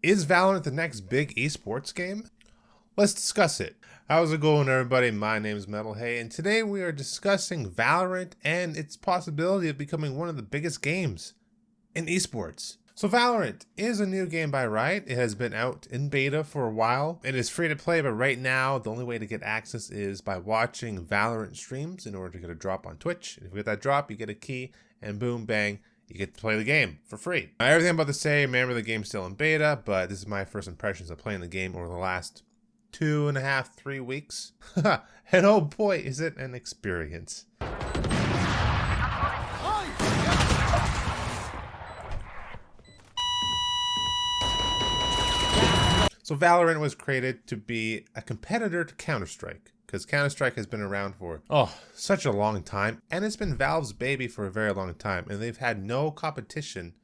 Is Valorant the next big esports game? Let's discuss it. How's it going, everybody? My name is Metalhay, and today we are discussing Valorant and its possibility of becoming one of the biggest games in esports. So Valorant is a new game by Riot. It has been out in beta for a while. It is free to play, but right now the only way to get access is by watching Valorant streams in order to get a drop on Twitch. And if you get that drop, you get a key, and boom, bang, you get to play the game for free. Now, everything I'm about to say, remember the game's still in beta, but this is my first impressions of playing the game over the last 2.5, 3 weeks. And oh boy, is it an experience. So Valorant was created to be a competitor to Counter-Strike, because Counter-Strike has been around for, such a long time, and it's been Valve's baby for a very long time, and they've had no competition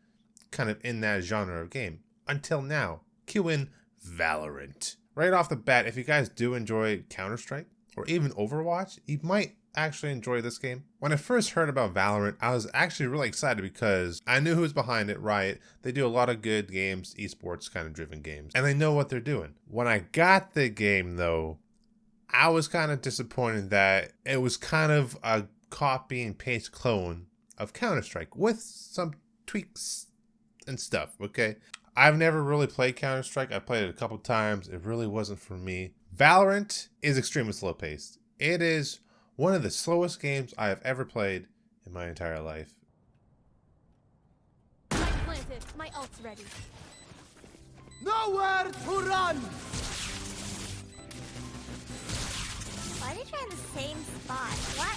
kind of in that genre of game. Until now. Cue in Valorant. Right off the bat, if you guys do enjoy Counter-Strike, or even Overwatch, you might actually enjoy this game. When I first heard about Valorant, I was actually really excited because I knew who was behind it, Riot. They do a lot of good games, esports kind of driven games, and they know what they're doing. When I got the game though, I was kind of disappointed that it was kind of a copy and paste clone of Counter-Strike with some tweaks and stuff, okay? I've never really played Counter-Strike. I played it a couple times. It really wasn't for me. Valorant is extremely slow paced. It is one of the slowest games I have ever played in my entire life. Planted. My ult's ready. Nowhere to run! Why are they trying the same spot? What?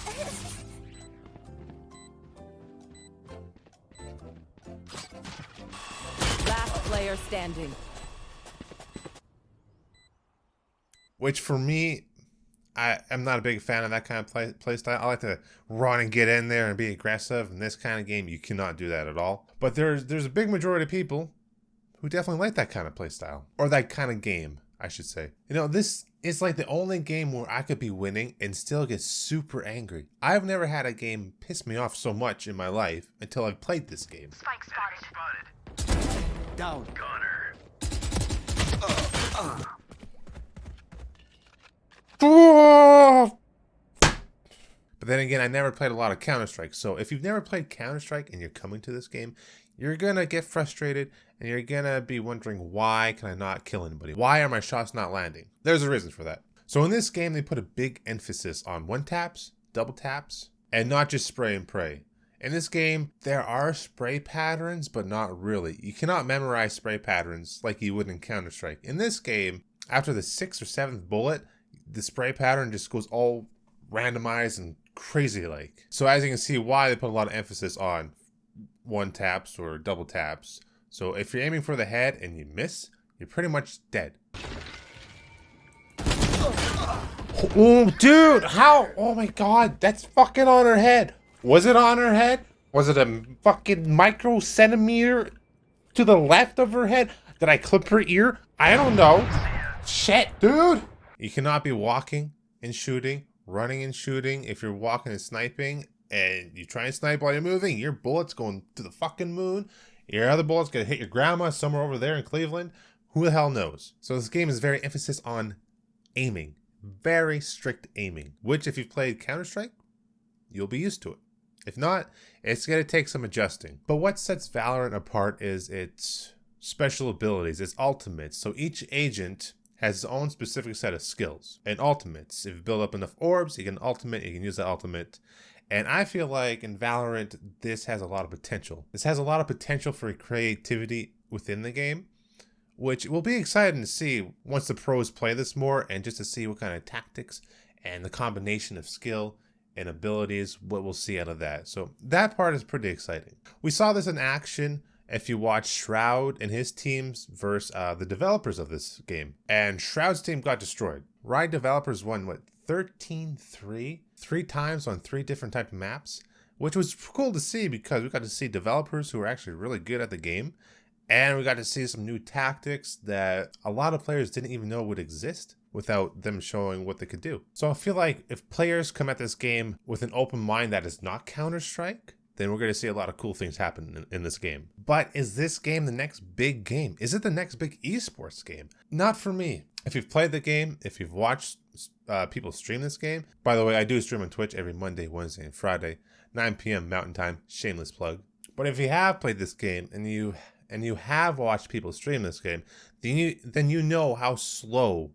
Last player standing. Which for me, I am not a big fan of that kind of play style. I like to run and get in there and be aggressive. In this kind of game, you cannot do that at all. But there's a big majority of people who definitely like that kind of play style. Or that kind of game, I should say. You know, this is like the only game where I could be winning and still get super angry. I've never had a game piss me off so much in my life until I've played this game. Spike spotted. Down. Gunner. But then again, I never played a lot of Counter-Strike. So if you've never played Counter-Strike and you're coming to this game, you're gonna get frustrated and you're gonna be wondering, why can I not kill anybody? Why are my shots not landing? There's a reason for that. So in this game, they put a big emphasis on one taps, double taps, and not just spray and pray. In this game, there are spray patterns, but not really. You cannot memorize spray patterns like you would in Counter-Strike. In this game, after the 6th or 7th bullet, the spray pattern just goes all randomized and crazy like. So as you can see why they put a lot of emphasis on one taps or double taps. So if you're aiming for the head and you miss, you're pretty much dead. Oh, dude, how? Oh my God, that's fucking on her head. Was it on her head? Was it a fucking micro centimeter to the left of her head? Did I clip her ear? I don't know. Shit, dude. You cannot be walking and shooting, running and shooting. If you're walking and sniping and you try and snipe while you're moving, your bullet's going to the fucking moon. Your other bullet's gonna hit your grandma somewhere over there in Cleveland. Who the hell knows? So this game is very emphasis on aiming. Very strict aiming. Which if you've played Counter-Strike, you'll be used to it. If not, it's gonna take some adjusting. But what sets Valorant apart is its special abilities, its ultimates. So each agent has his own specific set of skills and ultimates. If you build up enough orbs, you can ultimate, you can use that ultimate. And I feel like in Valorant, this has a lot of potential. This has a lot of potential for creativity within the game, which will be exciting to see once the pros play this more and just to see what kind of tactics and the combination of skill and abilities, what we'll see out of that. So that part is pretty exciting. We saw this in action if you watch Shroud and his teams versus the developers of this game. And Shroud's team got destroyed. Riot developers won, what, 13-3? 3 times on 3 different type of maps, which was cool to see because we got to see developers who are actually really good at the game. And we got to see some new tactics that a lot of players didn't even know would exist without them showing what they could do. So I feel like if players come at this game with an open mind that is not Counter-Strike, then we're going to see a lot of cool things happen in this game. But is this game the next big game? Is it the next big esports game? Not for me. If you've played the game, if you've watched people stream this game, by the way, I do stream on Twitch every Monday, Wednesday, and Friday, 9 p.m. Mountain Time, shameless plug. But if you have played this game and you have watched people stream this game, then you know how slow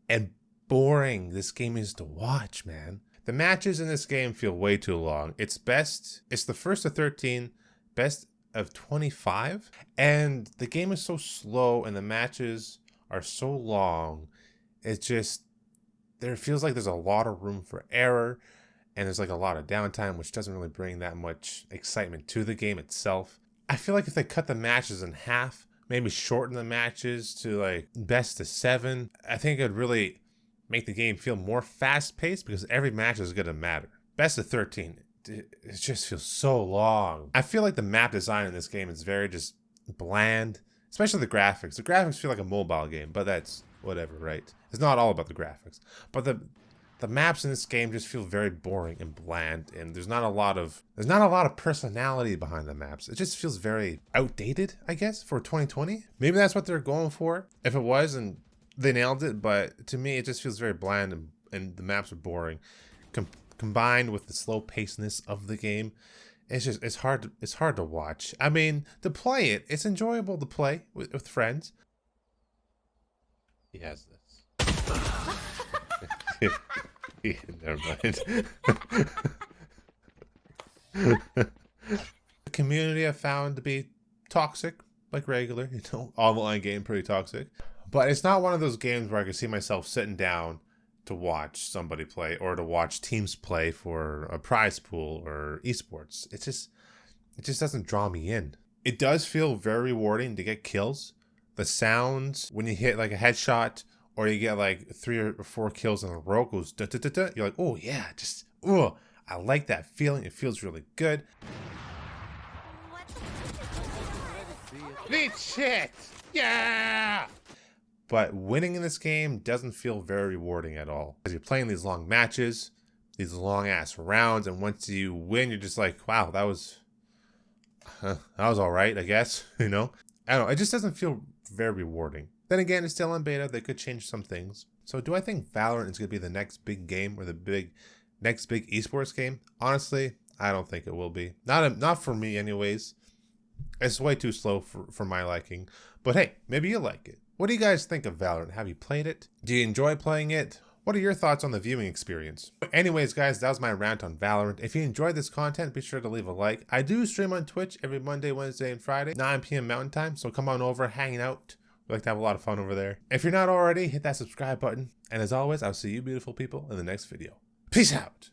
and boring this game is to watch, man. The matches in this game feel way too long. It's the first of 13, best of 25, and the game is so slow and the matches are so long. There feels like there's a lot of room for error, and there's like a lot of downtime, which doesn't really bring that much excitement to the game itself. I feel like if they cut the matches in half, maybe shorten the matches to like best of 7, I think it would really make the game feel more fast-paced, because every match is going to matter. Best of 13, it just feels so long. I feel like the map design in this game is very just bland, especially the graphics. The graphics feel like a mobile game, but that's whatever, right? It's not all about the graphics. But the maps in this game just feel very boring and bland, and there's not a lot of personality behind the maps. It just feels very outdated, I guess, for 2020. Maybe that's what they're going for. If it was, and they nailed it, but to me it just feels very bland, and the maps are boring. Combined with the slow pacedness of the game, it's hard to watch. I mean, to play it, it's enjoyable to play with friends. He has this. Never mind. The community I found to be toxic, like regular, online game pretty toxic. But it's not one of those games where I can see myself sitting down to watch somebody play or to watch teams play for a prize pool or esports. It just doesn't draw me in. It does feel very rewarding to get kills. The sounds when you hit like a headshot or you get like 3 or 4 kills in a row, goes da da da da. You're like, oh yeah, I like that feeling. It feels really good. Neat shit! Yeah! But winning in this game doesn't feel very rewarding at all. Because you're playing these long matches, these long ass rounds, and once you win, you're just like, wow, that was all right, I guess. I don't know. It just doesn't feel very rewarding. Then again, it's still in beta. They could change some things. So do I think Valorant is going to be the next big game or the next big esports game? Honestly, I don't think it will be. Not for me anyways. It's way too slow for my liking. But hey, maybe you like it. What do you guys think of Valorant? Have you played it? Do you enjoy playing it? What are your thoughts on the viewing experience? Anyways, guys, that was my rant on Valorant. If you enjoyed this content, be sure to leave a like. I do stream on Twitch every Monday, Wednesday, and Friday, 9 p.m. Mountain Time. So come on over, hanging out. We like to have a lot of fun over there. If you're not already, hit that subscribe button. And as always, I'll see you beautiful people in the next video. Peace out.